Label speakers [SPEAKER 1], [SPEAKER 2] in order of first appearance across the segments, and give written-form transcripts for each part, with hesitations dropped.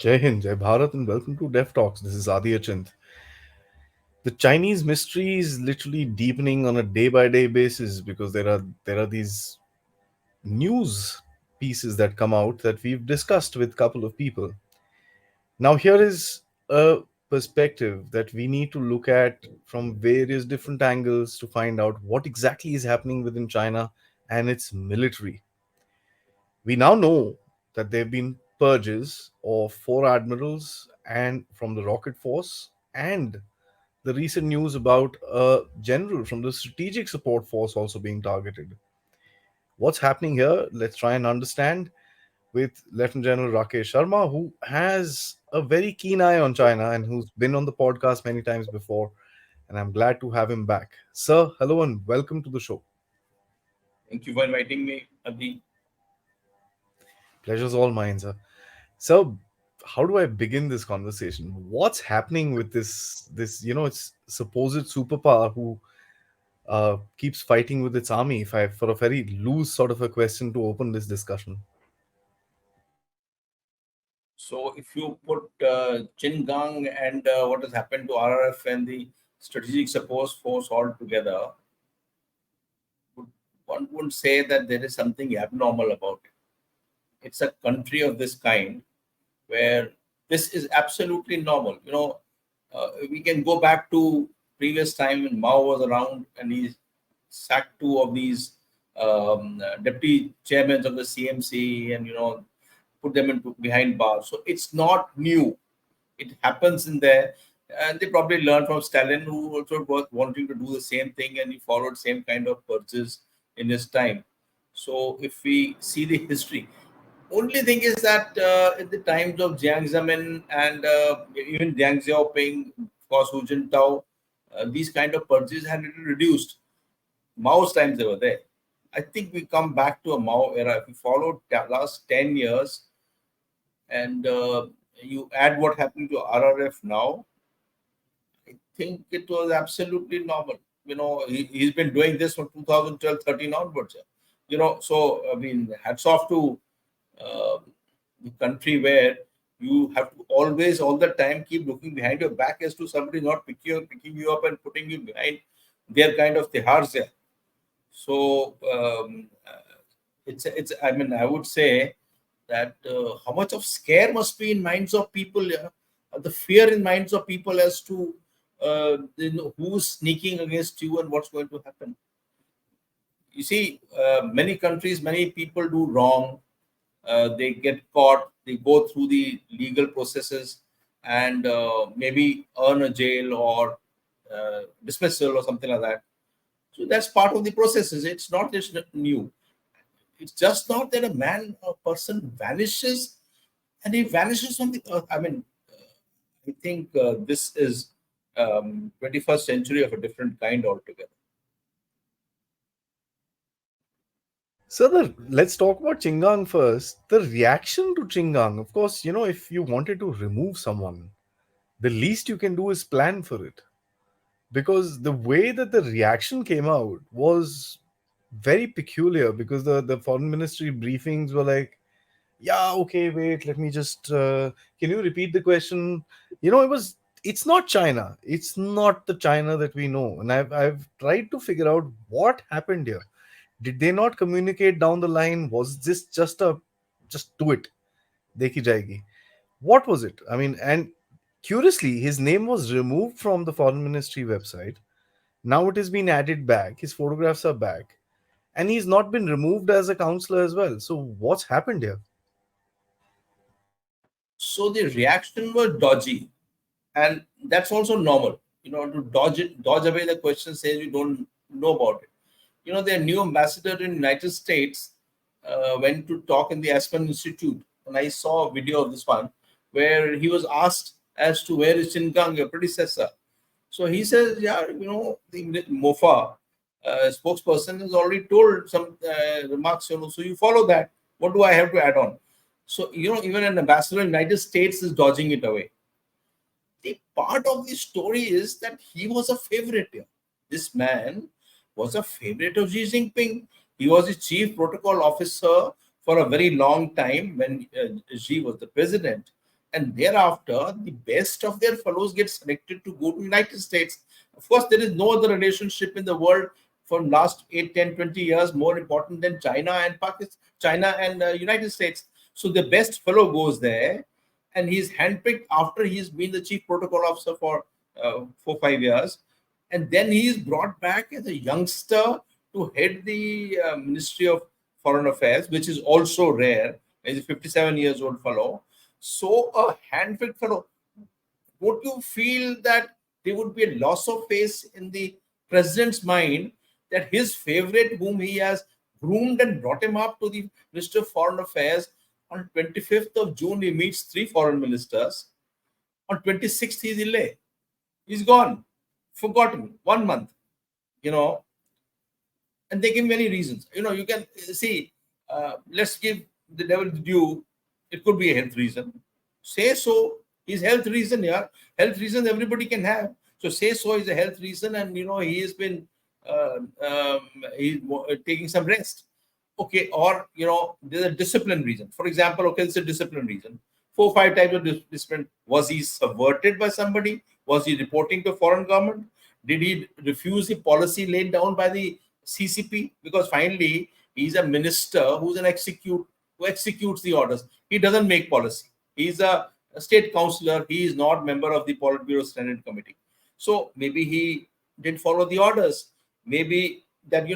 [SPEAKER 1] Jai Hind, Jai Bharat, and welcome to Dev Talks. This is Adi. The Chinese mystery is literally deepening on a day-by-day basis because there are these news pieces that come out that we've discussed with a couple of people. Now, here is a perspective that we need to look at from various different angles to find out what exactly is happening within China and its military. We now know that there have been purges of four admirals and from the rocket force, and the recent news about a general from the strategic support force also being targeted. What's happening here? Let's try and understand with Lieutenant General Rakesh Sharma, who has a very keen eye on China and who's been on the podcast many times before. And I'm glad to have him back. Sir, hello and welcome to the show.
[SPEAKER 2] Thank you for inviting me, Adi.
[SPEAKER 1] Pleasure's all mine, sir. So, how do I begin this conversation? What's happening with it's supposed superpower who keeps fighting with its army? If I, for a very loose sort of a question to open this discussion.
[SPEAKER 2] So, if you put Gang and what has happened to RRF and the Strategic Support Force all together, would- one would say that there is something abnormal about it. It's a country of this kind where this is absolutely normal. We can go back to previous time when Mao was around and he sacked two of these deputy chairmen of the CMC and put them into behind bars. So it's not new. It happens in there, and they probably learned from Stalin, who also was wanting to do the same thing, and he followed same kind of purges in his time. So if we see the history, only thing is that in the times of Jiang Zemin and even Jiang Xiaoping, of course, Hu Jintao, these kind of purges had little reduced. Mao's times they were there. I think we come back to a Mao era. If we followed last 10 years and you add what happened to RRF now, I think it was absolutely normal. He's been doing this from 2012, 13 onwards. So, I mean, hats off to uh, the country where you have to always, all the time, keep looking behind your back as to somebody not picking you up and putting you behind their kind of tihars there. So it's. I mean, I would say that how much of scare must be in minds of people, yeah? The fear in minds of people as to who's sneaking against you and what's going to happen. You see, many countries, many people do wrong. They get caught. They go through the legal processes and maybe earn a jail or dismissal or something like that. So that's part of the processes. It's not just new. It's just not that a person vanishes and he vanishes from the earth. I mean, I think this is 21st century of a different kind altogether.
[SPEAKER 1] So let's talk about Chingang first. The reaction to Chingang, of course, if you wanted to remove someone, the least you can do is plan for it. Because the way that the reaction came out was very peculiar because the foreign ministry briefings were like, yeah, okay, wait, let me just, can you repeat the question? It's not China. It's not the China that we know. And I've tried to figure out what happened here. Did they not communicate down the line? Was this just do it? Dekhi jayegi. What was it? I mean, and curiously, his name was removed from the foreign ministry website. Now it has been added back. His photographs are back. And he's not been removed as a counselor as well. So what's happened here?
[SPEAKER 2] So the reaction was dodgy, and that's also normal. To dodge away the question says you don't know about it. Their new ambassador in United States went to talk in the Aspen Institute, and I saw a video of this one where he was asked as to where is Chingang, your predecessor. So he says, yeah, the MOFA spokesperson has already told some remarks, so you follow that. What do I have to add on? So, even an ambassador in the United States is dodging it away. The part of the story is that he was a favorite here. This man was a favorite of Xi Jinping. He was the chief protocol officer for a very long time when Xi was the president. and thereafter the best of their fellows get selected to go to United States. Of course, there is no other relationship in the world from last 8, 10, 20 years more important than China and Pakistan, China and United States. So the best fellow goes there, and he's handpicked after he's been the chief protocol officer for 4 5 years, and then he is brought back as a youngster to head the Ministry of Foreign Affairs, which is also rare. He's a 57 years old fellow. So a handpicked fellow. Would you feel that there would be a loss of face in the president's mind that his favorite, whom he has groomed and brought him up to the Minister of Foreign Affairs, on 25th of June, he meets three foreign ministers. On 26th, he's ill. He's gone, forgotten, 1 month, you know, and they give many reasons. You can see, let's give the devil the due. It could be a health reason. Say so. His health reason, yeah. Health reason everybody can have. So say so is a health reason, and he has been he's taking some rest. Okay, or there's a discipline reason. For example, okay, it's a discipline reason. 4 5 types of discipline. Was he subverted by somebody? Was he reporting to foreign government? Did he refuse the policy laid down by the CCP? Because finally, he's a minister who executes the orders. He doesn't make policy. He's a state councillor. He is not member of the Politburo Standing Committee. So maybe he didn't follow the orders. Maybe that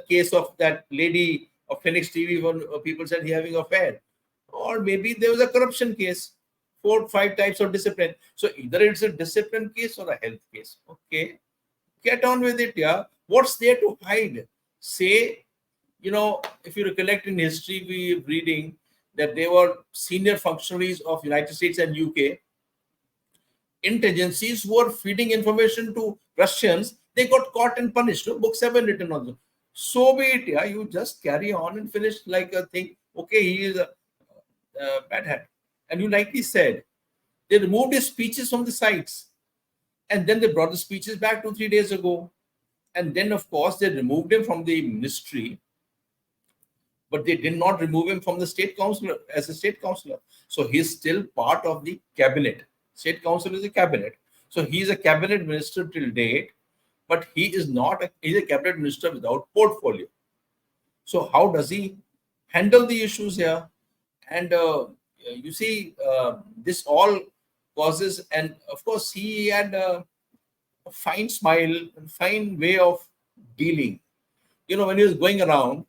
[SPEAKER 2] case of that lady of Phoenix TV when people said he having affair, or maybe there was a corruption case. 4 5 types of discipline. So either it's a discipline case or a health case. Okay, get on with it. Yeah, what's there to hide? Say, if you recollect in history, we're reading that they were senior functionaries of United States and UK intelligences who were feeding information to Russians. They got caught and punished. Books have been written on them. So be it. Yeah, you just carry on and finish like a thing. Okay, he is a bad hat. And you rightly said, they removed his speeches from the sites. And then they brought the speeches back 2 3 days ago. And then, of course, they removed him from the ministry, but they did not remove him from the state council as a state councillor. So he's still part of the cabinet. State council is a cabinet. So he's a cabinet minister till date, but he is not, he's a cabinet minister without portfolio. So how does he handle the issues here? And you see, this all causes, and of course, he had a fine smile and fine way of dealing. When he was going around,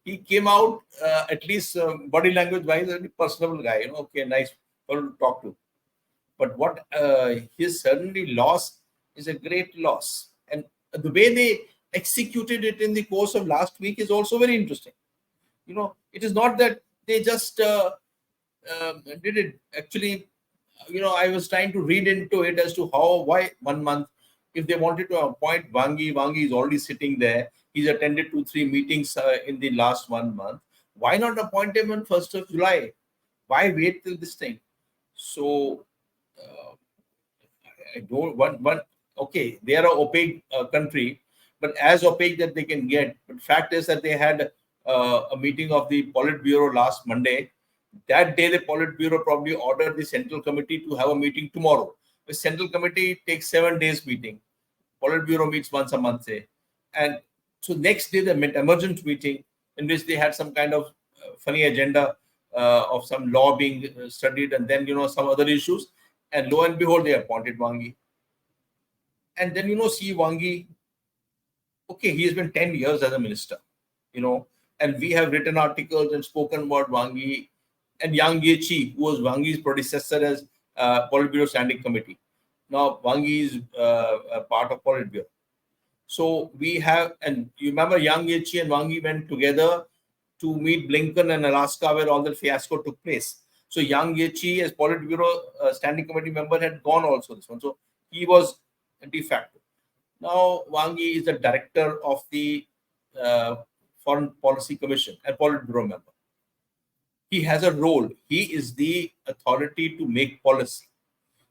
[SPEAKER 2] he came out at least body language wise, a personable guy. Okay, nice fellow to talk to. But what he certainly lost is a great loss. And the way they executed it in the course of last week is also very interesting. It is not that they just did it. Actually, I was trying to read into it as to why 1 month. If they wanted to appoint Wangi is already sitting there. He's attended 2 3 meetings in the last 1 month. Why not appoint him on 1st of July? Why wait till this time? So I don't one. Okay, they are an opaque country, but as opaque that they can get. But fact is that they had a meeting of the Politburo last Monday. That day, the Politburo probably ordered the Central Committee to have a meeting tomorrow. The Central Committee takes 7 days meeting. Politburo meets once a month, say. And so next day, they met emergent meeting in which they had some kind of funny agenda of some law being studied, and then, some other issues. And lo and behold, they appointed Wangi. And then, see Wangi, okay, he has been 10 years as a minister, and we have written articles and spoken about Wangi and Yang Yechi, who was Wangi's predecessor as Politburo Standing Committee. Now, Wangi is a part of Politburo. So we have, and you remember Yang Yechi and Wangi went together to meet Blinken in Alaska, where all the fiasco took place. So Yang Yechi, as Politburo Standing Committee member, had gone also this one. So he was de facto. Now, Wangi is the director of the Foreign Policy Commission and Politburo member. He has a role. He is the authority to make policy.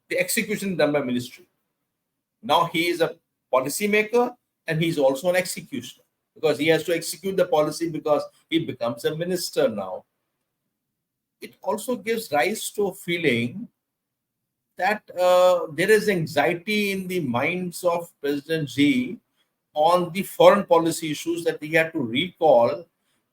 [SPEAKER 2] The execution is done by ministry. Now he is a policy maker and he's also an executioner because he has to execute the policy because he becomes a minister now. It also gives rise to a feeling that there is anxiety in the minds of President Xi on the foreign policy issues, that he had to recall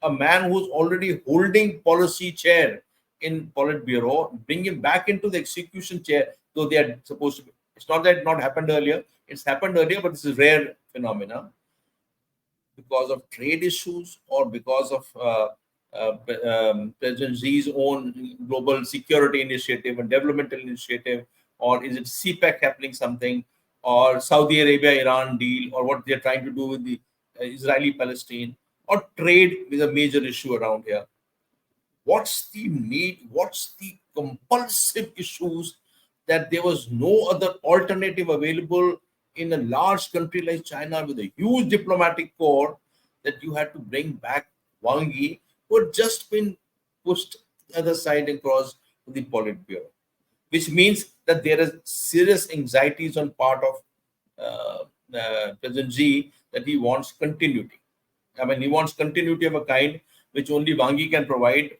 [SPEAKER 2] a man who's already holding policy chair in Politburo, bring him back into the execution chair, though they are supposed to be. It's not that it not happened earlier. It's happened earlier, but this is rare phenomena because of trade issues or because of President Xi's own global security initiative and developmental initiative, or is it CPEC happening something, or Saudi Arabia-Iran deal, or what they're trying to do with the Israeli-Palestine, or trade is a major issue around here. What's the need? What's the compulsive issues that there was no other alternative available in a large country like China with a huge diplomatic corps, that you had to bring back Wang Yi, who had just been pushed the other side across to the Politburo, which means that there is serious anxieties on part of President Xi, that he wants continuity. I mean, he wants continuity of a kind which only Wang Yi can provide,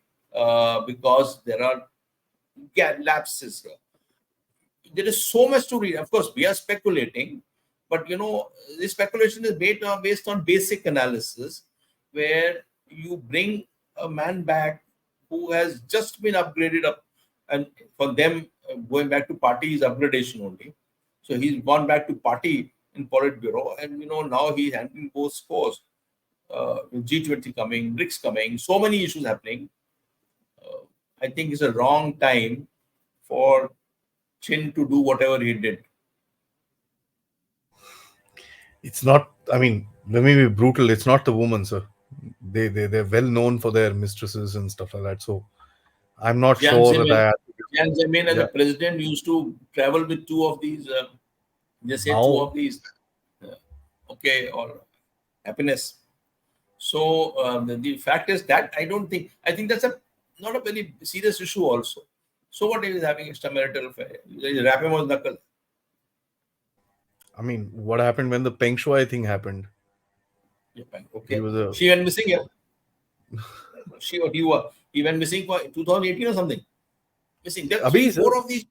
[SPEAKER 2] because there are lapses here. There is so much to read. Of course, we are speculating, but this speculation is based on basic analysis, where you bring a man back who has just been upgraded up, and for them, going back to party is upgradation only. So he's gone back to party in Politburo, and now he's handling both scores. G20 coming, BRICS coming, so many issues happening. I think it's a wrong time for Chin to do whatever he did.
[SPEAKER 1] It's not. I mean, let me be brutal. It's not the woman, sir. They're well known for their mistresses and stuff like that. So I'm not
[SPEAKER 2] Jiang
[SPEAKER 1] sure that
[SPEAKER 2] Zemin,
[SPEAKER 1] I.
[SPEAKER 2] Jiang Zemin as a
[SPEAKER 1] Yeah,
[SPEAKER 2] president used to travel with two of these. They say two
[SPEAKER 1] Mao.
[SPEAKER 2] of these. Uh, okay, or happiness. So the fact is that I think that's a not a very serious issue also. So what is having extramarital affair? Wrap him on knuckle.
[SPEAKER 1] I mean, what happened when the Peng Shuai thing happened?
[SPEAKER 2] Japan.
[SPEAKER 1] He
[SPEAKER 2] Okay.
[SPEAKER 1] was a
[SPEAKER 2] She went missing here. She or he were. He went missing for 2018 or something. Missing. There are
[SPEAKER 1] Abhi,
[SPEAKER 2] three,
[SPEAKER 1] sir.
[SPEAKER 2] four of these.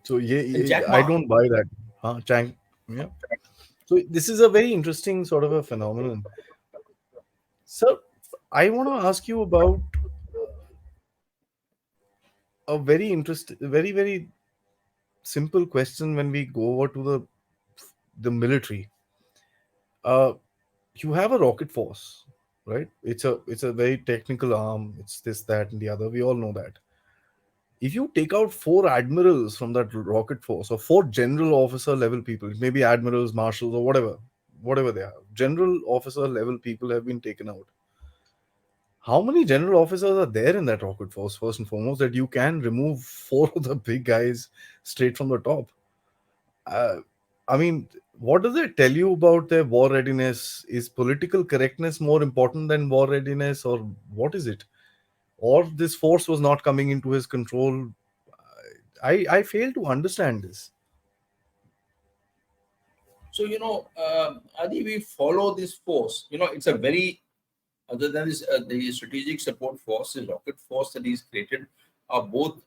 [SPEAKER 1] So yeah,
[SPEAKER 2] And
[SPEAKER 1] yeah,
[SPEAKER 2] Jack
[SPEAKER 1] I
[SPEAKER 2] Ma.
[SPEAKER 1] don't buy that. Huh, Chang. Yeah. So this is a very interesting sort of a phenomenon. Sir, I want to ask you about a very simple question when we go over to the military. Uh, you have a rocket force, right? It's a very technical arm. It's this, that, and the other. We all know that. If you take out four admirals from that rocket force, or four general officer level people, it may be admirals, marshals, or whatever they are, general officer level people have been taken out. How many general officers are there in that rocket force, first and foremost, that you can remove four of the big guys straight from the top? uh, I mean, what does it tell you about their war readiness? Is political correctness more important than war readiness, or what is it? Or this force was not coming into his control? I fail to understand this.
[SPEAKER 2] So, Adi, we follow this force. It's a very, other than this, the strategic support force, the rocket force that he's created are both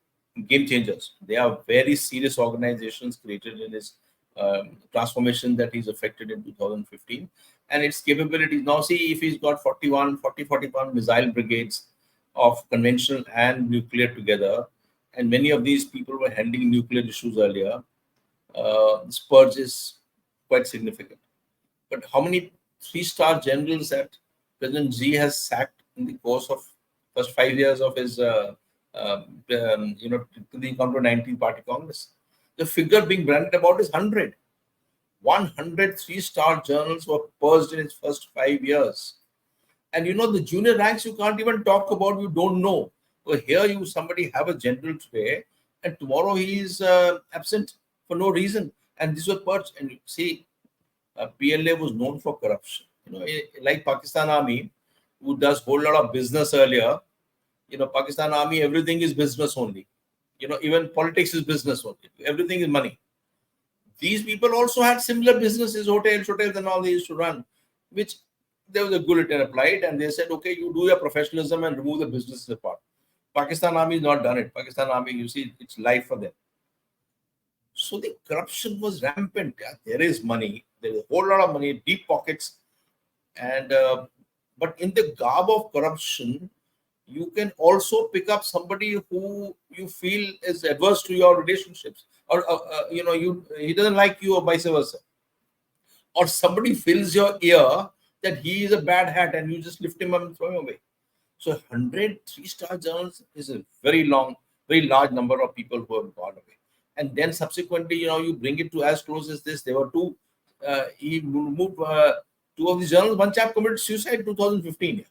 [SPEAKER 2] game changers. They are very serious organizations created in his transformation that he's affected in 2015. And its capabilities. Now, see, if he's got 41 missile brigades of conventional and nuclear together, and many of these people were handling nuclear issues earlier, the purge is quite significant. But how many three-star generals that President Xi has sacked in the course of first 5 years of his, to the come to 19th Party Congress? The figure being branded about is 100. 100 three-star generals were purged in his first 5 years. And the junior ranks you can't even talk about, you don't know. So here somebody have a general today, and tomorrow he is absent for no reason. And this was purged. And you see, PLA was known for corruption. Like Pakistan Army, who does whole lot of business earlier. Pakistan Army, everything is business only. Even politics is business only. Everything is money. These people also had similar businesses, hotels, and all they used to run, which there was a bulletin applied, and they said, okay, you do your professionalism and remove the business apart. Pakistan Army has not done it. Pakistan Army, you see, it's life for them. So the corruption was rampant. Yeah, there is money. There is a whole lot of money, deep pockets, and but in the garb of corruption, you can also pick up somebody who you feel is adverse to your relationships, or you he doesn't like you, or vice versa, or somebody fills your ear that he is a bad hat, and you just lift him up and throw him away. So 100 three-star journals is a very long, very large number of people who have gone away. And then subsequently, you bring it to as close as this. There were two. He moved two of these journals. One chap committed suicide in 2015. Yeah.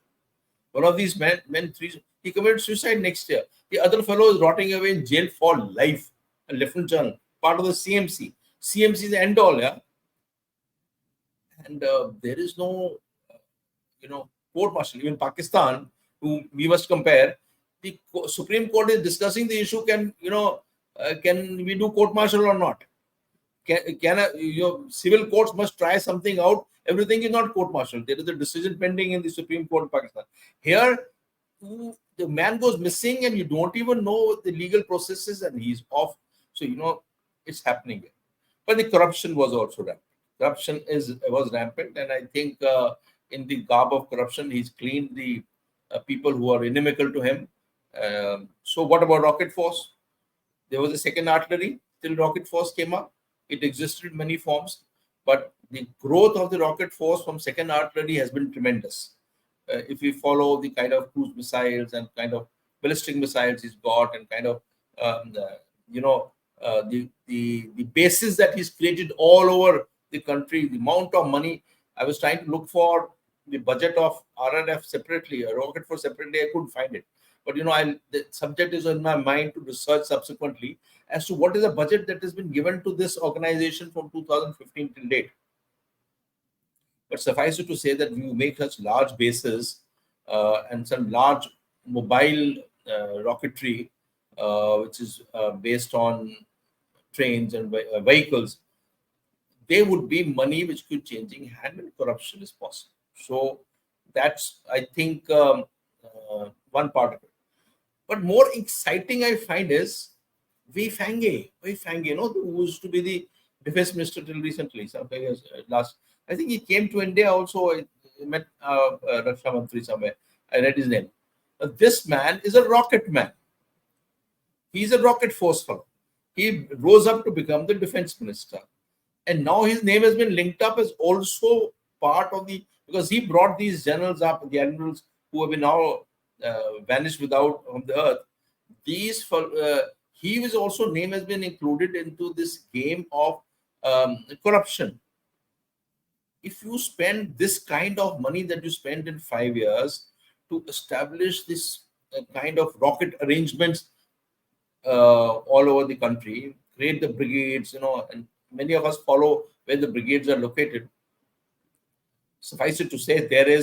[SPEAKER 2] One of these men, three, he committed suicide next year. The other fellow is rotting away in jail for life. A Lieutenant General, part of the CMC. CMC is the end all, yeah. And there is no court martial. Even Pakistan, who we must compare, the Supreme Court is discussing the issue. Can we do court martial or not? Your civil courts must try something out. Everything is not court martial. There is a decision pending in the Supreme Court of Pakistan. Here, the man goes missing, and you don't even know the legal processes, and he's off. So it's happening here. But the corruption was also rampant. Corruption was rampant, and I think in the garb of corruption, he's cleaned the people who are inimical to him. So what about Rocket Force? There was a second artillery till Rocket Force came up. It existed in many forms, but the growth of the Rocket Force from second artillery has been tremendous. If we follow the kind of cruise missiles and kind of ballistic missiles he's got, and kind of the bases that he's created all over the country, the amount of money. I was trying to look for the budget of RRF separately, a Rocket Force separately. I couldn't find it. But the subject is in my mind to research subsequently as to what is the budget that has been given to this organization from 2015 till date. But suffice it to say that we make such large bases and some large mobile rocketry, which is based on trains and vehicles, there would be money which could changing hand, and corruption is possible. So that's, I think, one part of it. But more exciting I find is Wei Fanghe, who used to be the defense minister till recently, some years last. I think he came to India also. I met Raksha Mantri somewhere. I read his name. This man is a rocket man. He's a rocket force fellow. He rose up to become the defense minister. And now his name has been linked up as also part of because he brought these generals up, the admirals who have been now vanished without on the earth. He was also name has been included into this game of corruption. If you spend this kind of money that you spend in 5 years to establish this kind of rocket arrangements all over the country, create the brigades, and many of us follow where the brigades are located. Suffice it to say, there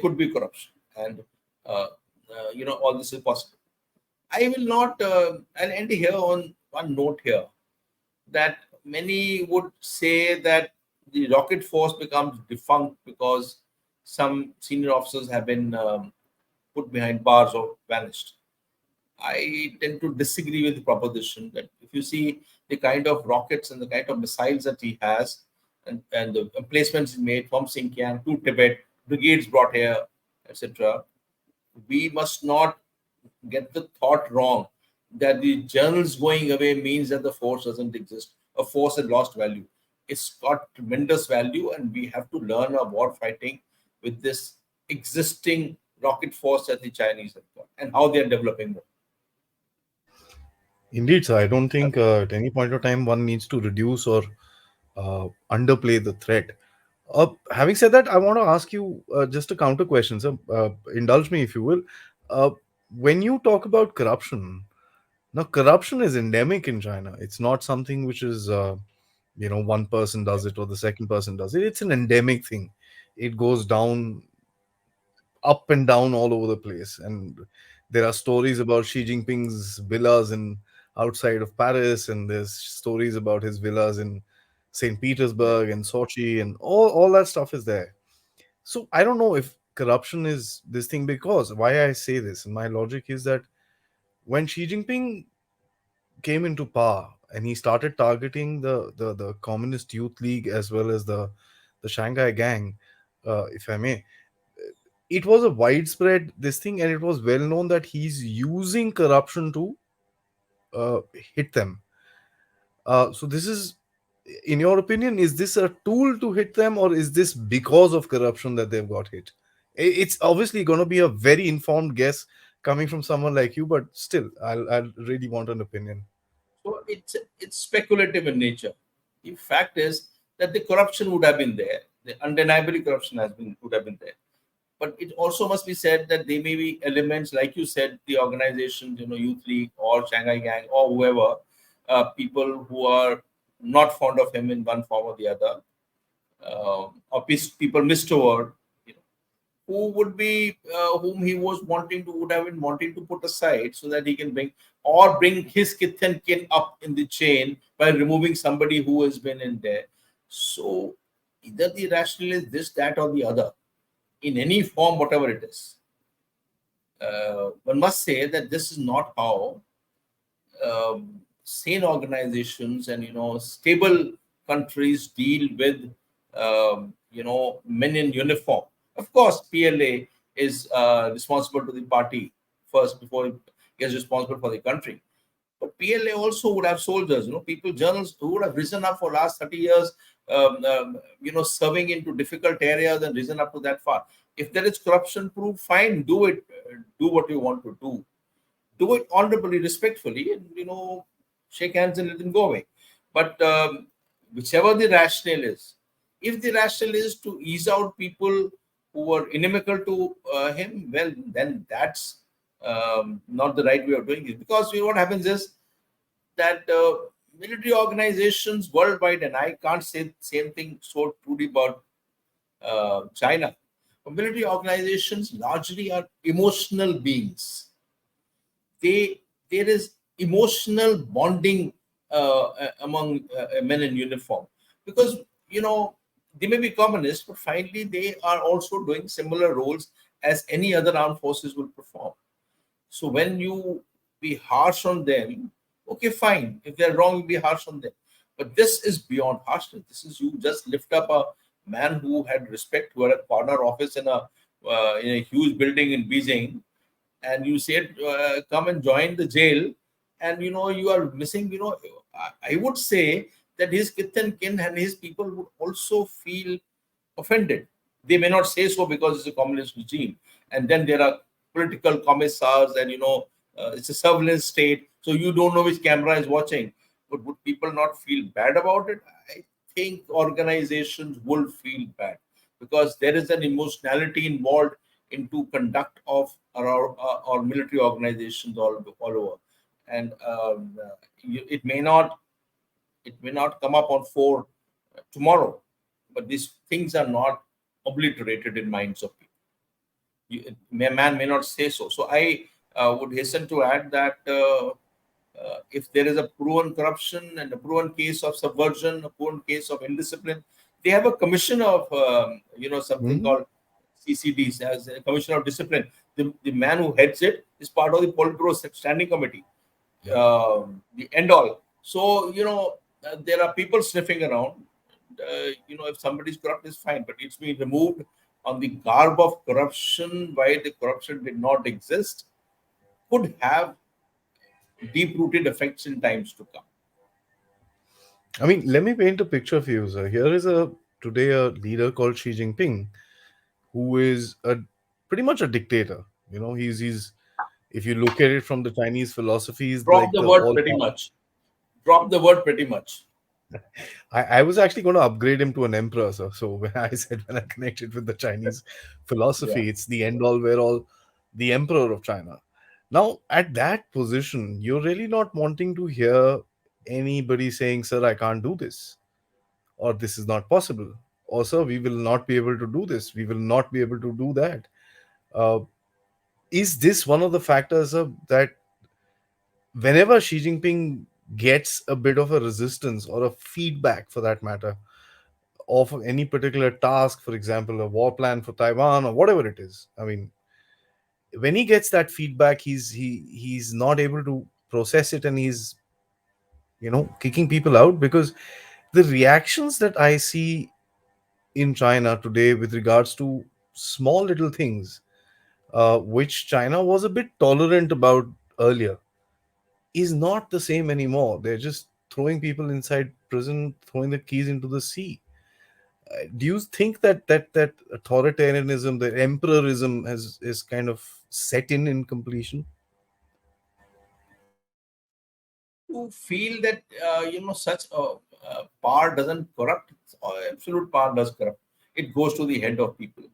[SPEAKER 2] could be corruption, and all this is possible. I will not. I'll end here on one note here that many would say that the rocket force becomes defunct because some senior officers have been put behind bars or vanished. I tend to disagree with the proposition that if you see the kind of rockets and the kind of missiles that he has, and the emplacements he made from Xinjiang to Tibet, brigades brought here, etc., we must not get the thought wrong that the journals going away means that the force doesn't exist. A force has lost value. It's got tremendous value, and we have to learn our war fighting with this existing rocket force that the Chinese have got and how they are developing them.
[SPEAKER 1] Indeed, sir. I don't think at any point of time one needs to reduce or underplay the threat. Having said that, I want to ask you just a counter question, sir. Indulge me if you will. Uh, when you talk about corruption, now corruption is endemic in China. It's not something which is, one person does it or the second person does it. It's an endemic thing. It goes down, up and down all over the place. And there are stories about Xi Jinping's villas in outside of Paris, and there's stories about his villas in St.
[SPEAKER 2] Yeah.
[SPEAKER 1] Petersburg and Sochi, and all that stuff is there. So I don't know if corruption is this thing, because why I say this, and my logic is that when Xi Jinping came into power and he started targeting the Communist Youth League as well as the Shanghai Gang, if I may, it was a widespread this thing, and it was well known that he's using corruption to uh, hit them. So this is, in your opinion, is this a tool to hit them, or is this because of corruption that they've got hit? It's obviously going to be a very informed guess coming from someone like you, but still, I'll really want an opinion.
[SPEAKER 2] So it's speculative in nature. The fact is that the corruption would have been there. The undeniably corruption has been would have been there. But it also must be said that there may be elements, like you said, the organizations, Youth League or Shanghai Gang or whoever, people who are not fond of him in one form or the other, or people mistoward, who would be whom he was wanting to would have been wanting to put aside so that he can bring his kith and kin up in the chain by removing somebody who has been in there. So either the rationale is this, that, or the other, in any form, whatever it is. One must say that this is not how sane organizations and stable countries deal with men in uniform. Of course, PLA is responsible to the party first before it is responsible for the country. But PLA also would have soldiers, people, journalists who would have risen up for last 30 years, serving into difficult areas and risen up to that far. If there is corruption proof, fine, do it, do what you want to do it honorably, respectfully, and shake hands and let them go away. But whichever the rationale is, if the rationale is to ease out people who are inimical to him, well, then that's not the right way of doing it. Because what happens is that military organizations worldwide, and I can't say the same thing so truly about China, but military organizations largely are emotional beings. There is emotional bonding among men in uniform, because they may be communists, but finally they are also doing similar roles as any other armed forces will perform. So when you be harsh on them, okay, fine. If they're wrong, you be harsh on them. But this is beyond harshness. This is, you just lift up a man who had respect, who had a corner office in a huge building in Beijing, and you said, come and join the jail, and you are missing. I would say that his kith and kin and his people would also feel offended. They may not say so because it's a communist regime, and then there are political commissars, and it's a surveillance state, so you don't know which camera is watching. But would people not feel bad about it? I think organizations will feel bad, because there is an emotionality involved into conduct of our military organizations all over, and it may not come up on fore tomorrow, but these things are not obliterated in minds of people. Man may not say so. So I would hasten to add that if there is a proven corruption and a proven case of subversion, a proven case of indiscipline, they have a commission of something
[SPEAKER 1] Mhm.
[SPEAKER 2] called CCDs, as a commission of discipline. The man who heads it is part of the Politburo standing committee,
[SPEAKER 1] Yeah.
[SPEAKER 2] the end all. So there are people sniffing around. If somebody's corrupt, is fine, but it's been removed on the garb of corruption. Why the corruption did not exist could have deep-rooted effects in times to come.
[SPEAKER 1] I mean, let me paint a picture for you, sir. Here is today a leader called Xi Jinping, who is a pretty much a dictator. He's if you look at it from the Chinese philosophy, he's
[SPEAKER 2] Drop
[SPEAKER 1] like
[SPEAKER 2] the
[SPEAKER 1] the
[SPEAKER 2] word
[SPEAKER 1] all.
[SPEAKER 2] pretty much. Drop the word pretty much.
[SPEAKER 1] I was actually going to upgrade him to an emperor, sir. So when I said, when I connected with the Chinese
[SPEAKER 2] Yeah.
[SPEAKER 1] philosophy, it's the end all where all, the emperor of China. Now, at that position, you're really not wanting to hear anybody saying, "Sir, I can't do this," or "This is not possible," or "Sir, we will not be able to do this. We will not be able to do that." Uh, is this one of the factors that whenever Xi Jinping gets a bit of a resistance or a feedback for that matter, of any particular task, for example, a war plan for Taiwan or whatever it is. I mean, when he gets that feedback, he's not able to process it, and he's, kicking people out, because the reactions that I see in China today with regards to small little things, which China was a bit tolerant about earlier, is not the same anymore. They're just throwing people inside prison, throwing the keys into the sea. Do you think that authoritarianism, the emperorism, has is kind of set in completion?
[SPEAKER 2] You feel that such power doesn't corrupt. Absolute power does corrupt. It goes to the head of people.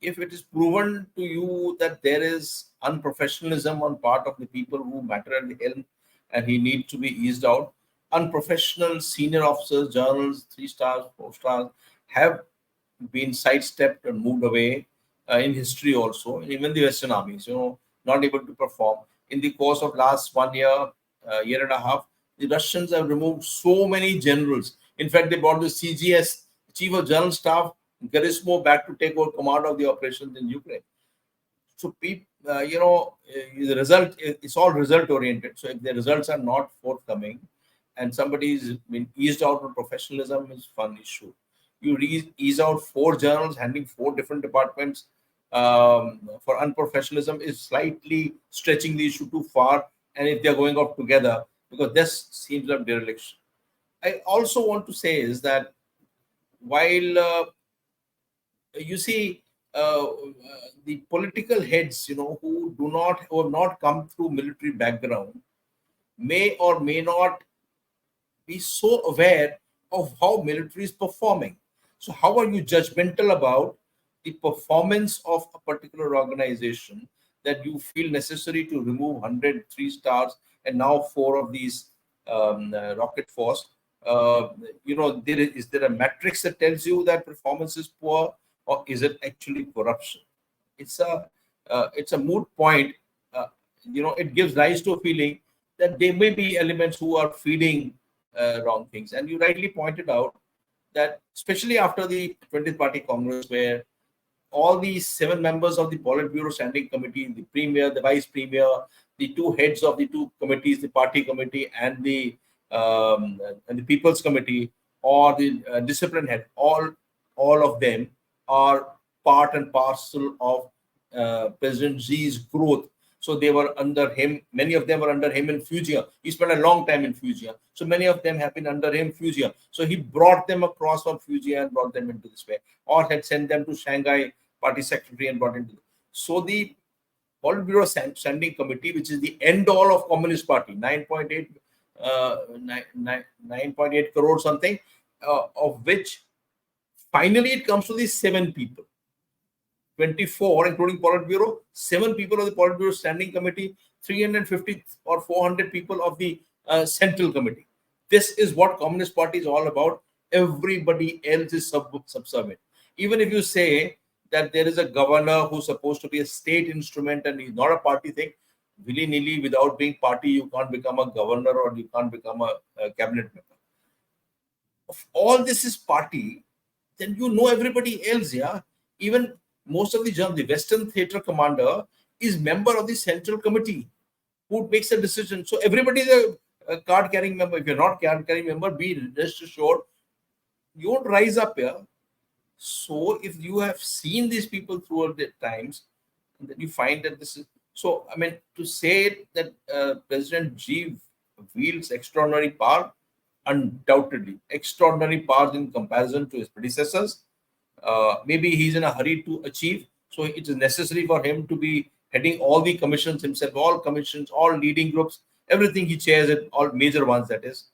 [SPEAKER 2] If it is proven to you that there is unprofessionalism on part of the people who matter at the helm, and he needs to be eased out, unprofessional senior officers, journals, 3 stars, 4 stars, have been sidestepped and moved away in history also, and even the Western armies, not able to perform. In the course of last 1 year, year and a half, the Russians have removed so many generals. In fact, they brought the CGS, Chief of General Staff, Gerasimov, back to take over command of the operations in Ukraine. So, the result, it's all result oriented. So, if the results are not forthcoming and somebody's been eased out on professionalism, is fun issue. You ease out 4 journals, handling 4 different departments for unprofessionalism is slightly stretching the issue too far. And if they're going off together, because this seems like dereliction. I also want to say is that while you see the political heads, who have not come through military background, may or may not be so aware of how military is performing. So how are you judgmental about the performance of a particular organization that you feel necessary to remove 103 stars and now 4 of these rocket force? Is there a matrix that tells you that performance is poor, or is it actually corruption? It's a moot point. Uh, it gives rise to a feeling that there may be elements who are feeding wrong things. And you rightly pointed out that, especially after the 20th Party Congress, where all the 7 members of the Politburo Standing Committee, the Premier, the Vice Premier, the 2 heads of the 2 committees, the Party Committee and the People's Committee, or the Discipline Head, all of them are part and parcel of President Xi's growth. So they were under him. Many of them were under him in Fujian. He spent a long time in Fujian. So many of them have been under him Fujian. So he brought them across from Fujian and brought them into this way, or had sent them to Shanghai Party Secretary and brought into. So the Politburo Standing Committee, which is the end all of Communist Party, 9.8 crore something, of which finally it comes to these 7 people. 24, including Politburo, 7 people of the Politburo Standing Committee, 350 or 400 people of the Central Committee. This is what Communist Party is all about. Everybody else is subservient. Even if you say that there is a governor who's supposed to be a state instrument and he's not a party thing, willy-nilly, without being party, you can't become a governor or you can't become a cabinet member. If all this is party, then everybody else, yeah. Even most of the Western Theatre commander is member of the Central Committee who makes a decision. So everybody is a card carrying member. If you're not card carrying member, be rest assured you won't rise up here. So if you have seen these people throughout the times, then you find that this is so. I mean, to say that President Xi wields extraordinary power, undoubtedly extraordinary powers in comparison to his predecessors. Maybe he's in a hurry to achieve, so it is necessary for him to be heading all the commissions himself, all commissions, all leading groups, everything he chairs it, all major ones, that is.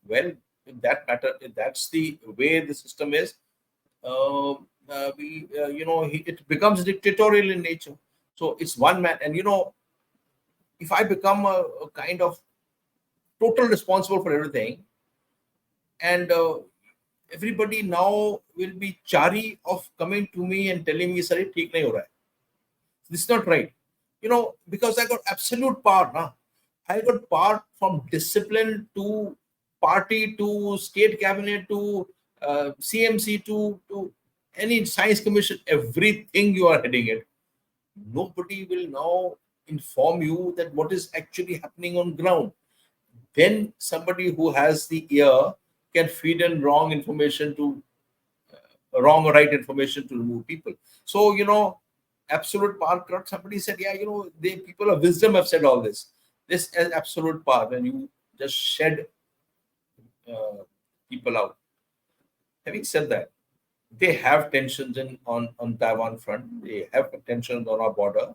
[SPEAKER 2] Well, if that matter, if that's the way the system is, it becomes dictatorial in nature. So it's one man, and if I become a kind of total responsible for everything, and everybody now will be chary of coming to me and telling me, "Sorry, theek nahi ho raha hai. This is not right." Because I got absolute power now. I got power from discipline to party to state cabinet to CMC to any science commission, everything you are heading it. Nobody will now inform you that what is actually happening on ground. Then somebody who has the ear can feed in wrong information to wrong or right information to remove people. So, absolute power corrupt. Somebody said, yeah, the people of wisdom have said all this. This is absolute power, when you just shed uh, people out. Having said that, they have tensions on Taiwan front. They have tensions on our border,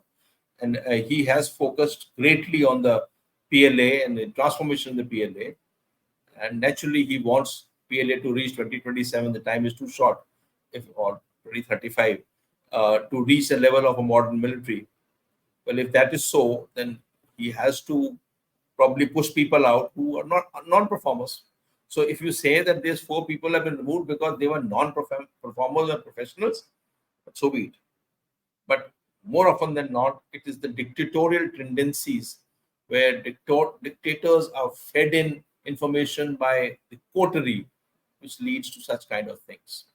[SPEAKER 2] and he has focused greatly on the PLA and the transformation of the PLA. And naturally, he wants PLA to reach 2027. The time is too short, if or 2035, to reach the level of a modern military. Well, if that is so, then he has to probably push people out who are not non-performers. So if you say that these four people have been removed because they were non-performers or professionals, so be it. But more often than not, it is the dictatorial tendencies where dictators are fed in information by the coterie, which leads to such kind of things.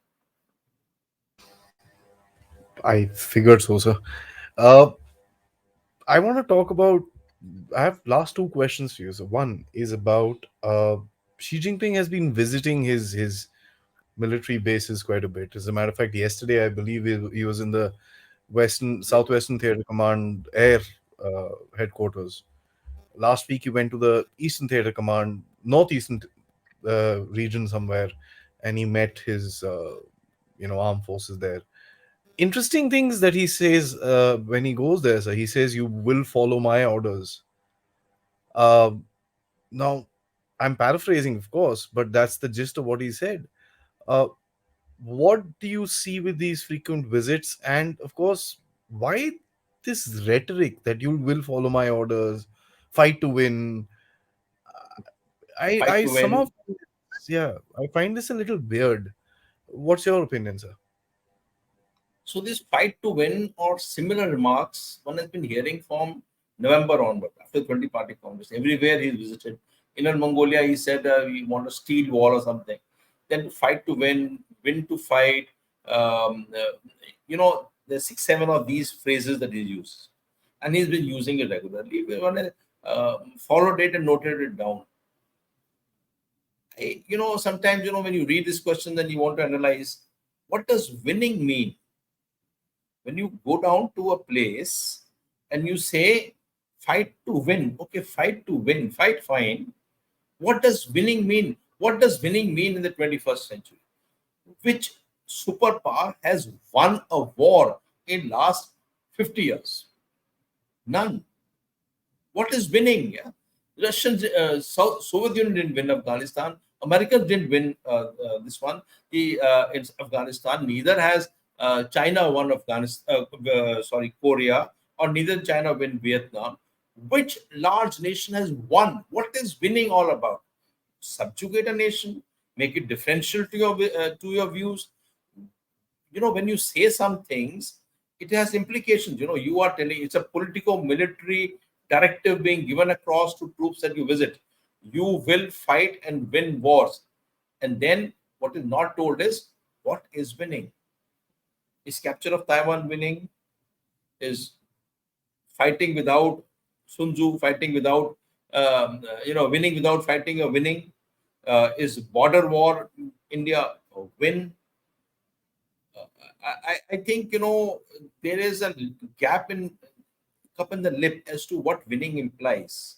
[SPEAKER 1] I figured so, sir. Uh, I want to talk about. I have last two questions for you. So one is about Xi Jinping has been visiting his military bases quite a bit. As a matter of fact, yesterday I believe he was in the Western Southwestern Theater Command Air headquarters. Last week he went to the Eastern Theater Command Northeastern region somewhere, and he met his armed forces there. Interesting things that he says when he goes there. So he says, "You will follow my orders." Uh, Now, I'm paraphrasing, of course, but that's the gist of what he said. Uh, what do you see with these frequent visits? And of course, why this rhetoric that you will follow my orders, fight to win?
[SPEAKER 2] Fight
[SPEAKER 1] I
[SPEAKER 2] to
[SPEAKER 1] somehow,
[SPEAKER 2] win.
[SPEAKER 1] yeah, I find this a little weird. What's your opinion, sir?
[SPEAKER 2] So this fight to win or similar remarks, one has been hearing from November onward, after 20 party Congress. Everywhere he visited. Inner Mongolia, he said we want a steel wall or something. Then fight to win to fight. There's 6, 7 of these phrases that he uses. And he's been using it regularly. We want to followed it and noted it down. Sometimes, when you read this question, then you want to analyze, what does winning mean? When you go down to a place and you say fight to win, okay, fight to win, fight, fine. What does winning mean? What does winning mean in the 21st century? Which superpower has won a war in last 50 years? None. What is winning? Yeah? Russians, Soviet Union didn't win Afghanistan. Americans didn't win this one. In Afghanistan, neither has China won Afghanistan. Sorry, Korea, or neither China win Vietnam. Which large nation has won? What is winning all about? Subjugate a nation, make it differential to your views. When you say some things, it has implications. You are telling, it's a political military directive being given across to troops that you visit. You will fight and win wars. And then what is not told is, what is winning? Is capture of Taiwan winning? Is fighting without Sun Tzu, fighting without winning without fighting or winning? Is border war India a win? I think there is a gap in cup in the lip as to what winning implies,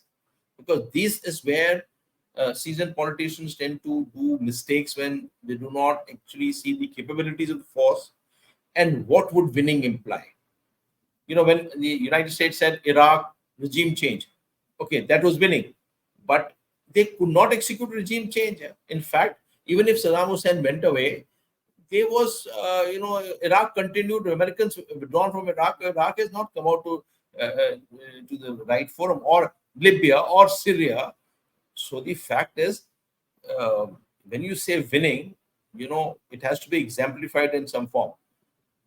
[SPEAKER 2] because this is where seasoned politicians tend to do mistakes when they do not actually see the capabilities of the force and what would winning imply. When the United States said Iraq regime change, okay, that was winning, but they could not execute regime change. In fact, even if Saddam Hussein went away, there was, Iraq continued. Americans withdrawn from Iraq. Iraq has not come out to the right forum, or Libya or Syria. So the fact is, uh, when you say winning, it has to be exemplified in some form.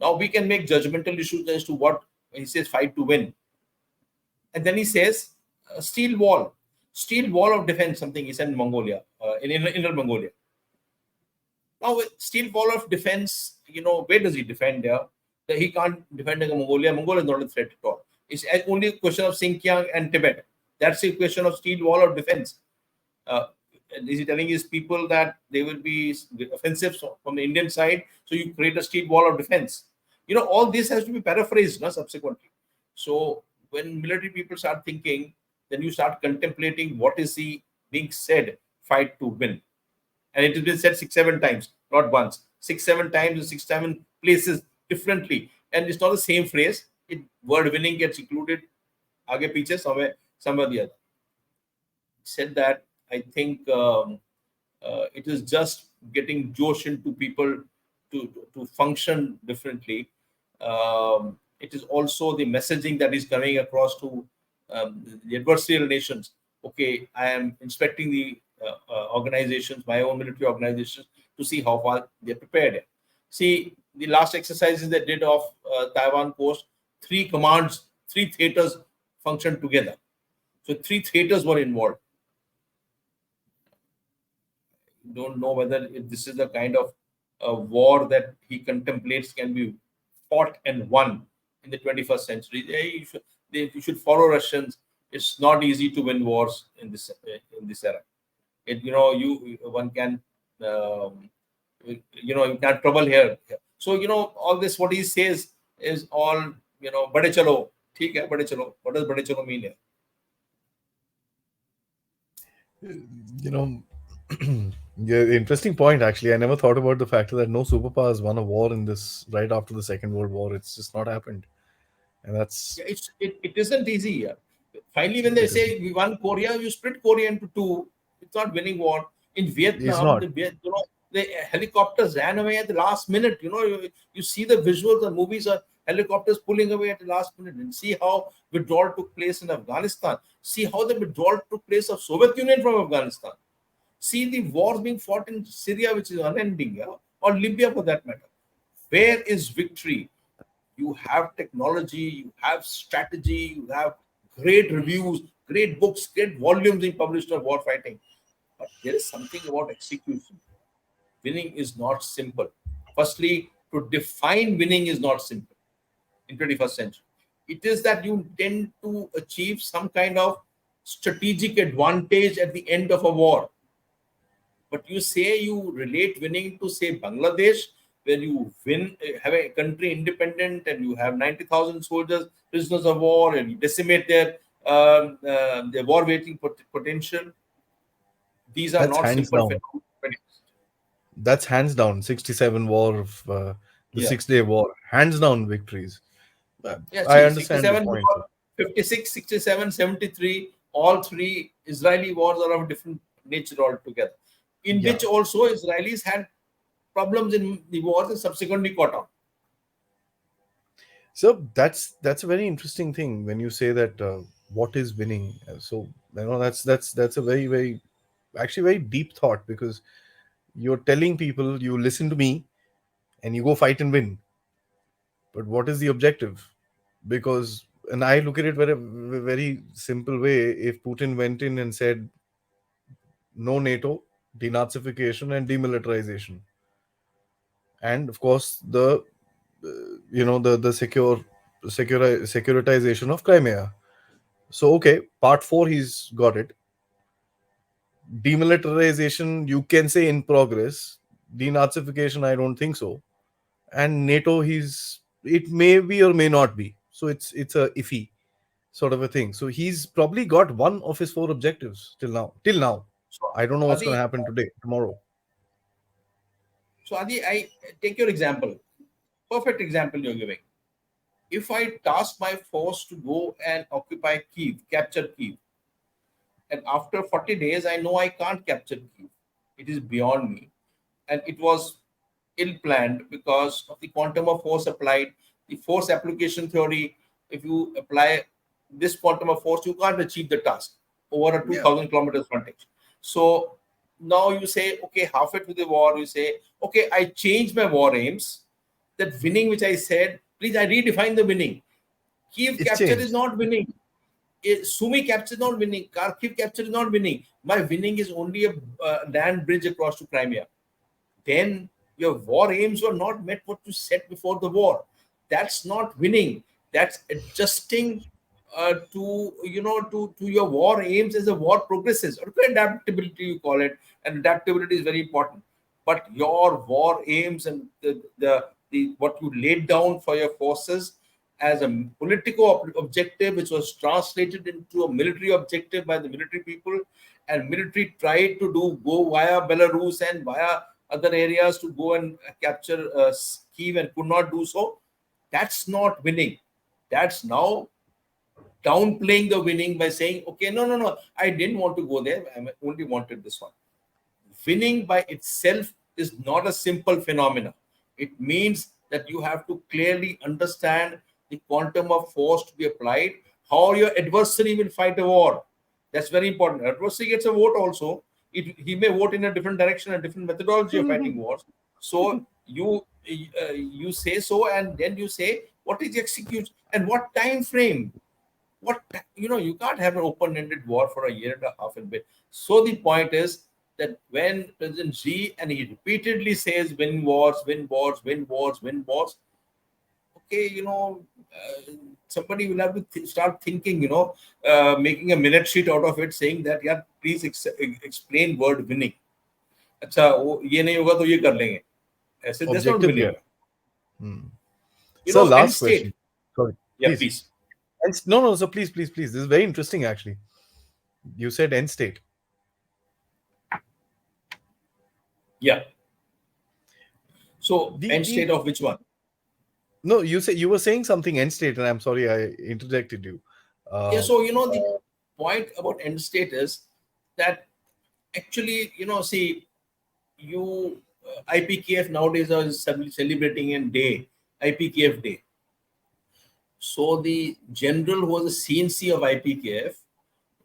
[SPEAKER 2] Now we can make judgmental issues as to what he says fight to win, and then he says steel wall of defense. Something he said in Mongolia, in Inner Mongolia. Now, with steel wall of defense, where does he defend there? That he can't defend against Mongolia. Mongolia is not a threat at all. It's only a question of Xinjiang and Tibet. That's a question of steel wall of defense. Uh, is he telling his people that they will be offensive from the Indian side? So you create a steel wall of defense. All this has to be paraphrased, no, subsequently. So when military people start thinking, then you start contemplating what is he being said, fight to win. And it has been said 6, 7 times, not once. 6, 7 times in 6, 7 places differently. And it's not the same phrase. Word winning gets included aage piche, somewhere the other. Said that, I think it is just getting Josh into people to function differently. It is also the messaging that is coming across to the adversarial nations. Okay, I am inspecting the organizations, my own military organizations, to see how far they're prepared. See, the last exercises they did of Taiwan coast, 3 commands, 3 theaters functioned together. So 3 theaters were involved. Don't know whether this is the kind of war that he contemplates can be fought and won in the 21st century. You should follow Russians. It's not easy to win wars in this era. You one can you can trouble here. So all this what he says is all bade chalo. ठीक है, bade chalo. What does bade chalo mean here?
[SPEAKER 1] You know, yeah, interesting point actually. I never thought about the fact that no superpowers won a war in this right after the Second World War. It's just not happened, and that's
[SPEAKER 2] Yeah, it isn't easy here. Finally, when they
[SPEAKER 1] it is.
[SPEAKER 2] say we won Korea, you split Korea into two. It's not winning war. In
[SPEAKER 1] It's
[SPEAKER 2] Vietnam,
[SPEAKER 1] not.
[SPEAKER 2] the helicopters ran away at the last minute. You see the visuals, the movies are helicopters pulling away at the last minute, and see how withdrawal took place in Afghanistan. See how the withdrawal took place of Soviet Union from Afghanistan. See the wars being fought in Syria, which is unending, yeah? Or Libya for that matter. Where is victory? You have technology, you have strategy, you have great reviews, great books, great volumes being published on war fighting. But there is something about execution. Winning is not simple. Firstly, to define winning is not simple in 21st century. It is that you tend to achieve some kind of strategic advantage at the end of a war. But you say you relate winning to say Bangladesh, where you win, have a country independent, and you have 90,000 soldiers, prisoners of war, and you decimate their war waging potential. These are
[SPEAKER 1] That's
[SPEAKER 2] not
[SPEAKER 1] hands
[SPEAKER 2] simple
[SPEAKER 1] down.
[SPEAKER 2] phenomena.
[SPEAKER 1] That's hands down. 67 war of the
[SPEAKER 2] Yeah,
[SPEAKER 1] 6 Day War. Hands down victories.
[SPEAKER 2] yeah.
[SPEAKER 1] I
[SPEAKER 2] See,
[SPEAKER 1] understand your
[SPEAKER 2] 67
[SPEAKER 1] point.
[SPEAKER 2] war, 56, 67, 73. All three Israeli wars are of different nature altogether. In
[SPEAKER 1] Yeah.
[SPEAKER 2] which also Israelis had problems in the wars and subsequently caught on.
[SPEAKER 1] So that's a very interesting thing when you say that what is winning. So that's a very actually very deep thought because you're telling people you listen to me and you go fight and win. But what is the objective? Because and I look at it very simple way. If Putin went in and said no NATO, denazification and demilitarization, and of course the securitization of Crimea. So okay, part four he's got it. Demilitarization you can say in progress. Denazification I don't think so. And NATO he's it may be or may not be. So it's a iffy sort of a thing. So he's probably got one of his four objectives till now. Till now,
[SPEAKER 2] So,
[SPEAKER 1] I don't know what's going to
[SPEAKER 2] Adi,
[SPEAKER 1] happen today, tomorrow.
[SPEAKER 2] I take your example. Perfect example you're giving. If I task my force to go and occupy Kiev, capture Kiev, and after 40 days, I know I can't capture Kiev. It is beyond me. And it was ill planned because of the quantum of force applied, the force application theory. If you apply this quantum of force, you can't achieve the task over a
[SPEAKER 1] Yeah,
[SPEAKER 2] 2,000 kilometers frontage. So now you say, okay, halfway through the war, you say, okay, I changed my war aims. That winning, which I said, please, I redefine the winning. Kiev
[SPEAKER 1] it's
[SPEAKER 2] capture is
[SPEAKER 1] changed.
[SPEAKER 2] not winning. Sumi capture is not winning. Kharkiv capture is not winning. My winning is only a land bridge across to Crimea. then your war aims were not met what you set before the war. That's not winning. That's adjusting to your war aims as the war progresses, or adaptability you call it. And adaptability is very important. But your war aims and the what you laid down for your forces as a political objective, which was translated into a military objective by the military people, and military tried to go via Belarus and via other areas to go and capture Kiev and could not do so. That's not winning. That's now downplaying the winning by saying, okay, no, no, no, I didn't want to go there. I only wanted this one. Winning by itself is not a simple phenomena. It means that you have to clearly understand the quantum of force to be applied, how your adversary will fight a war. That's very important. Adversary gets a vote also. He may vote in a different direction, a different methodology of fighting wars. So you say so, and then you say what is the execution and what time frame. What you can't have an open-ended war for a year and a half and bit. So the point is that when President Xi, and he repeatedly says win wars, win wars, win wars, win wars, okay, somebody will have to start thinking, making a minute sheet out of it, saying that, yeah, please explain word winning. अच्छा वो ये नहीं होगा तो ये कर लेंगे ऐसे, that's not
[SPEAKER 1] Objective
[SPEAKER 2] winning.
[SPEAKER 1] here. So
[SPEAKER 2] End
[SPEAKER 1] last
[SPEAKER 2] state.
[SPEAKER 1] question. Sorry,
[SPEAKER 2] Yeah,
[SPEAKER 1] please.
[SPEAKER 2] please.
[SPEAKER 1] No, so please, please, please. This is very interesting, actually. You said end state.
[SPEAKER 2] Yeah. So
[SPEAKER 1] The
[SPEAKER 2] end state of which one?
[SPEAKER 1] No, you were saying something end state, and I'm sorry I interjected you.
[SPEAKER 2] Yeah, so the point about end state is that actually, see, you IPKF nowadays are celebrating a day, IPKF day. So the general who was a CNC of IPKF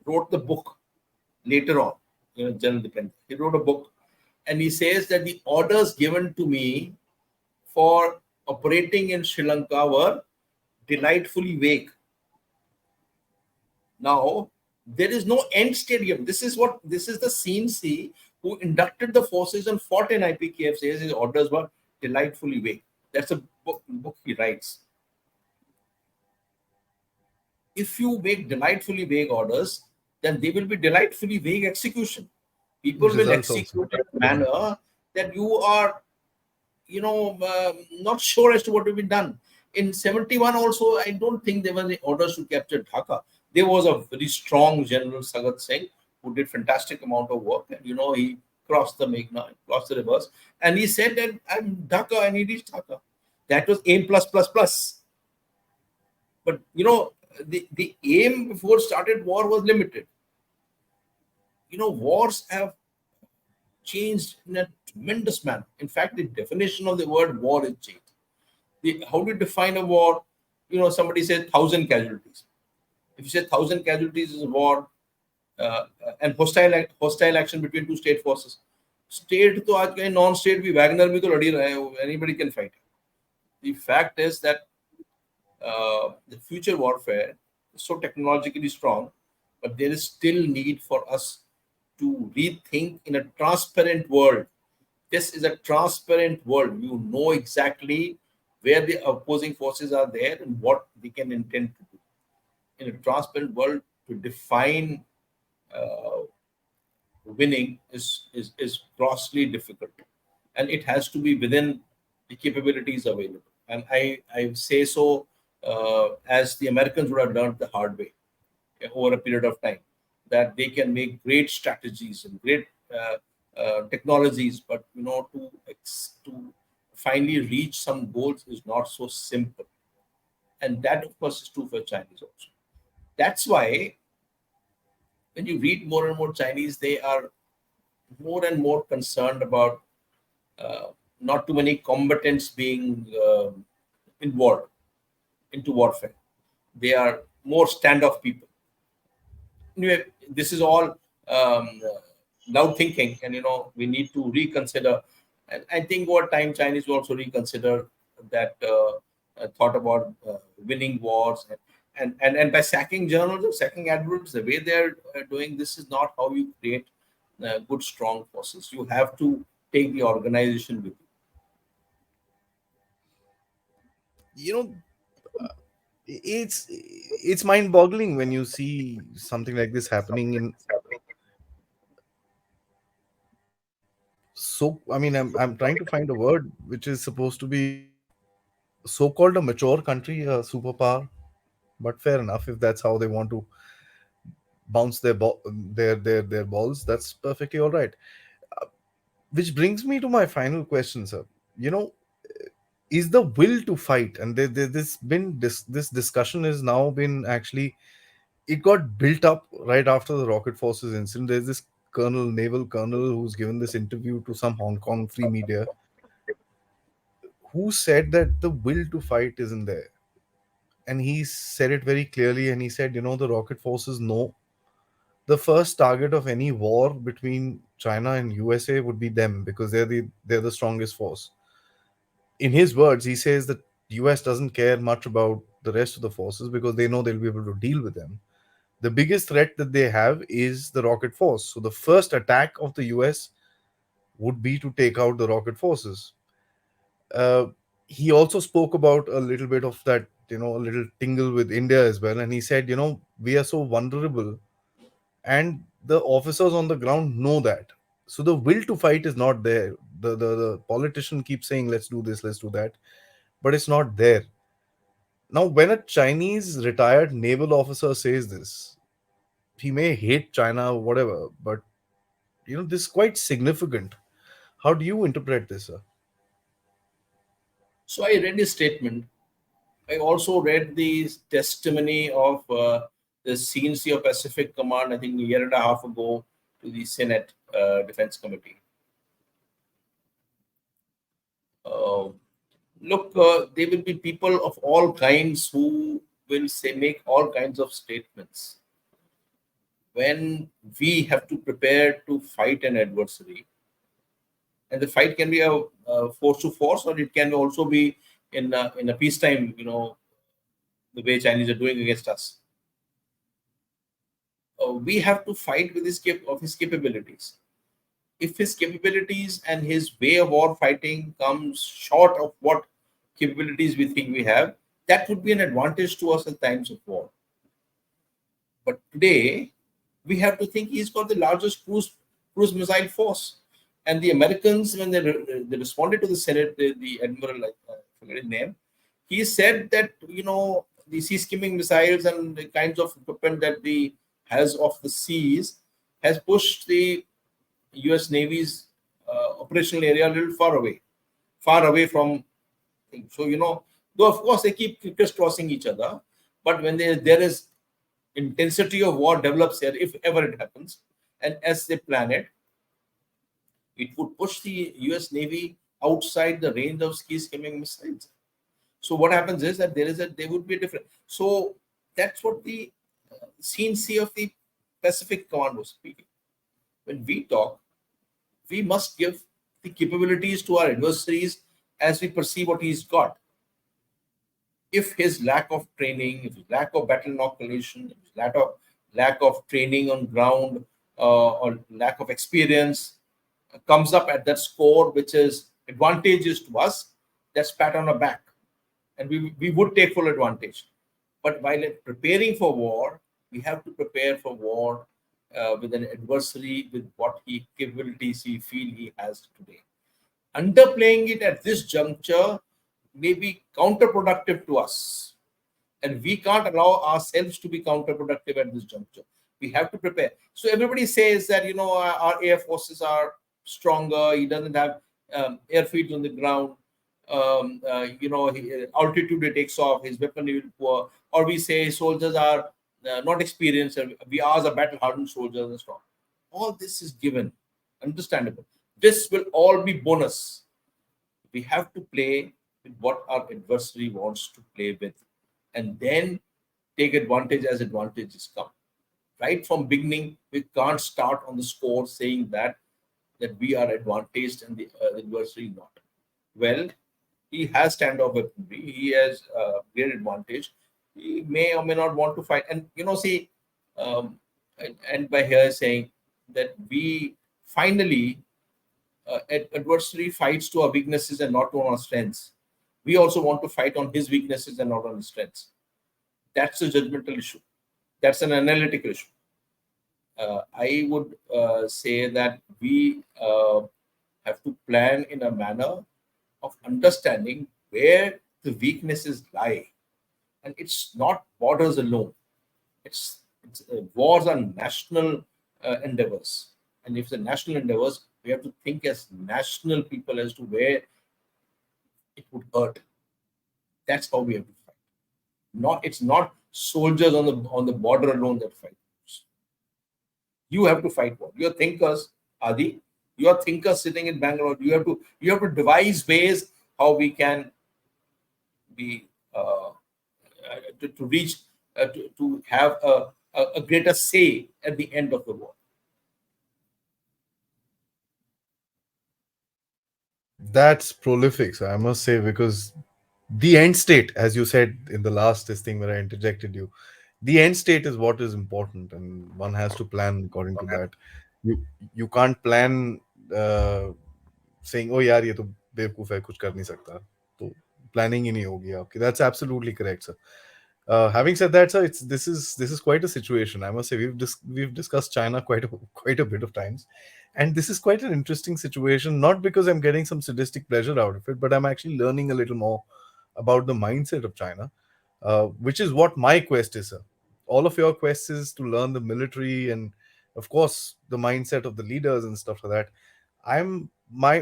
[SPEAKER 2] wrote the book later on, General Dependent. He wrote a book, and he says that the orders given to me for operating in Sri Lanka were delightfully vague. Now, there is no end stadium. This is the CNC who inducted the forces and fought in IPKF says his orders were delightfully vague. That's a book he writes. If you make delightfully vague orders, then they will be delightfully vague execution. People will
[SPEAKER 1] results also.
[SPEAKER 2] execute in a manner that you are, not sure as to what will be done. In 71 also, I don't think there were any orders to capture Dhaka. There was a very strong General Sagat Singh who did fantastic amount of work, and he crossed the Meghna, crossed the rivers, and he said that I'm Dhaka, and he reached Dhaka. That was aim plus plus plus. But the aim before started war was limited. Wars have changed in a tremendous manner. In fact, the definition of the word war is changed. How do you define a war? Somebody said 1,000 casualties. If you say 1,000 casualties is a war, and hostile action between two state forces. State to aaj kahin non-state bhi Wagner bhi to ladi rahe hai, anybody can fight. The fact is that the future warfare is so technologically strong, but there is still need for us to rethink in a transparent world. This is a transparent world. You know exactly where the opposing forces are there and what they can intend to do. In a transparent world, to define winning is grossly difficult, and it has to be within the capabilities available. And I say so as the Americans would have learned the hard way over a period of time, that they can make great strategies and great technologies, but to finally reach some goals is not so simple. And that, of course, is true for Chinese also. That's why when you read more and more Chinese, they are more and more concerned about not too many combatants being involved into warfare. They are more standoff people. Anyway, this is all loud thinking, and we need to reconsider. And I think over time, Chinese will also reconsider that thought about winning wars, and by sacking journals or sacking admirals, the way they're doing this is not how you create good, strong forces. You have to take the organization with
[SPEAKER 1] You know, it's mind-boggling when you see something like this happening in so. I mean, I'm trying to find a word which is supposed to be so-called a mature country, a superpower. But fair enough, if that's how they want to bounce their balls, that's perfectly all right. Which brings me to my final question, sir. You know, is the will to fight, and this discussion has now been actually, it got built up right after the rocket forces incident. There's this naval colonel, who's given this interview to some Hong Kong free media, who said that the will to fight isn't there. And he said it very clearly, and he said, the rocket forces know the first target of any war between China and USA would be them, because they're the strongest force. In his words, he says that US doesn't care much about the rest of the forces because they know they'll be able to deal with them. The biggest threat that they have is the rocket force. So the first attack of the US would be to take out the rocket forces. Uh, he also spoke about a little bit of that, a little tingle with India as well. And he said, we are so vulnerable, and the officers on the ground know that. So the will to fight is not there. The politician keeps saying, let's do this, let's do that, but it's not there. Now, when a Chinese retired naval officer says this, he may hate China or whatever, but this is quite significant. How do you interpret this, sir?
[SPEAKER 2] So I read his statement. I also read the testimony of the CNC of Pacific Command, I think a year and a half ago, to the Senate Defense Committee. Uh, Look, there will be people of all kinds who will say make all kinds of statements. When we have to prepare to fight an adversary, and the fight can be a force to force, or it can also be in a peacetime, the way Chinese are doing against us. We have to fight with his capabilities. If his capabilities and his way of war fighting comes short of what capabilities we think we have, that would be an advantage to us at times of war. But today, we have to think he's got the largest cruise missile force. And the Americans, when they responded to the Senate, the admiral, I forget his name, he said that the sea skimming missiles and the kinds of equipment that the has of the seas has pushed the U.S. Navy's operational area a little far away from things. So though of course they keep crisscrossing each other, but when there is intensity of war develops here, if ever it happens, and as they plan it, it would push the U.S. Navy outside the range of ski skimming missiles. So what happens is that there would be a different. So that's what the CNC of the Pacific Command was speaking. When we talk, we must give the capabilities to our adversaries as we perceive what he's got. If his lack of training, if his lack of battle inoculation, if his lack of training on ground, or lack of experience comes up at that score, which is advantageous to us, that's pat on the back, and we would take full advantage. But while preparing for war, we have to prepare for war with an adversary with what capabilities he feel he has today. Underplaying it at this juncture may be counterproductive to us, and we can't allow ourselves to be counterproductive at this juncture. We have to prepare. So everybody says that our air forces are stronger. He doesn't have airfields on the ground. Altitude he takes off. His weaponry is poor. Or we say soldiers are not experienced. And we are battle hardened soldiers and strong. All this is given, understandable. This will all be bonus. We have to play with what our adversary wants to play with, and then take advantage as advantages come. Right from beginning, we can't start on the score saying that we are advantaged and the adversary not. Well, he has standoff weaponry. He has great advantage. He may or may not want to fight. And see, and by here saying that we finally adversary fights to our weaknesses and not to our strengths. We also want to fight on his weaknesses and not on his strengths. That's a judgmental issue. That's an analytical issue. I would say that we have to plan in a manner of understanding where the weaknesses lie. And it's not borders alone. It's wars are national endeavors. And if the national endeavors, we have to think as national people as to where it would hurt. That's how we have to fight. Not it's not soldiers on the border alone that fight. You have to fight war. You're thinkers, Adi. You are thinkers sitting in Bangalore. You have to devise ways how we can be to reach to have a greater say at the end of the war.
[SPEAKER 1] That's prolific, so I must say, because the end state, as you said in the last this thing where I interjected you, the end state is what is important, and one has to plan according to that. You you can't plan uh, saying, "Oh यार ये तो बेवकूफ है कुछ कर नहीं सकता," तो planning ही नहीं होगी आपकी. That's absolutely correct, sir. Having said that, sir, this is quite a situation. I must say we've discussed China quite a bit of times, and this is quite an interesting situation. Not because I'm getting some sadistic pleasure out of it, but I'm actually learning a little more about the mindset of China, which is what my quest is, sir. All of your quest is to learn the military and, of course, the mindset of the leaders and stuff like that. I'm my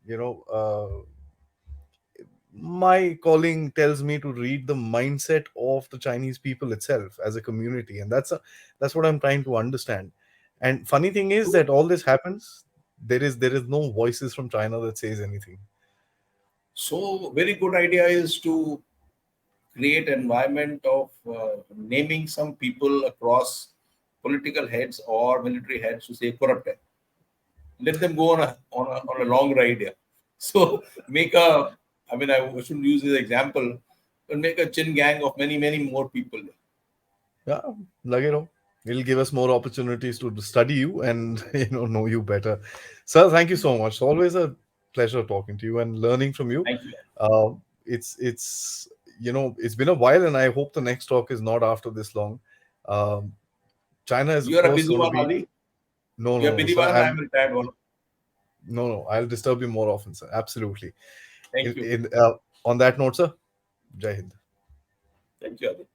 [SPEAKER 1] you know my calling tells me to read the mindset of the Chinese people itself as a community, and that's what I'm trying to understand. And funny thing is that all this happens, there is no voices from China that says anything.
[SPEAKER 2] So, very good idea is to create environment of naming some people across political heads or military heads to say corrupt. Let them go on a long ride here. So make a, I mean, I shouldn't use this example, but make a chin gang of many more people.
[SPEAKER 1] Yeah, like, it'll give us more opportunities to study you and know you better. Sir, thank you so much. It's always a pleasure talking to you and learning from you.
[SPEAKER 2] Thank you.
[SPEAKER 1] uh, it's been a while, and I hope the next talk is not after this long. um, China is, of
[SPEAKER 2] You are a
[SPEAKER 1] course,
[SPEAKER 2] busy
[SPEAKER 1] going to
[SPEAKER 2] one,
[SPEAKER 1] be.
[SPEAKER 2] Ali.
[SPEAKER 1] No,
[SPEAKER 2] You are
[SPEAKER 1] no, no,
[SPEAKER 2] busy
[SPEAKER 1] sir.
[SPEAKER 2] one. I am retired one.
[SPEAKER 1] No, I'll disturb you more often, sir. Absolutely.
[SPEAKER 2] Thank
[SPEAKER 1] In,
[SPEAKER 2] you.
[SPEAKER 1] in On that note, sir, Jai Hind.
[SPEAKER 2] Thank you, Ali.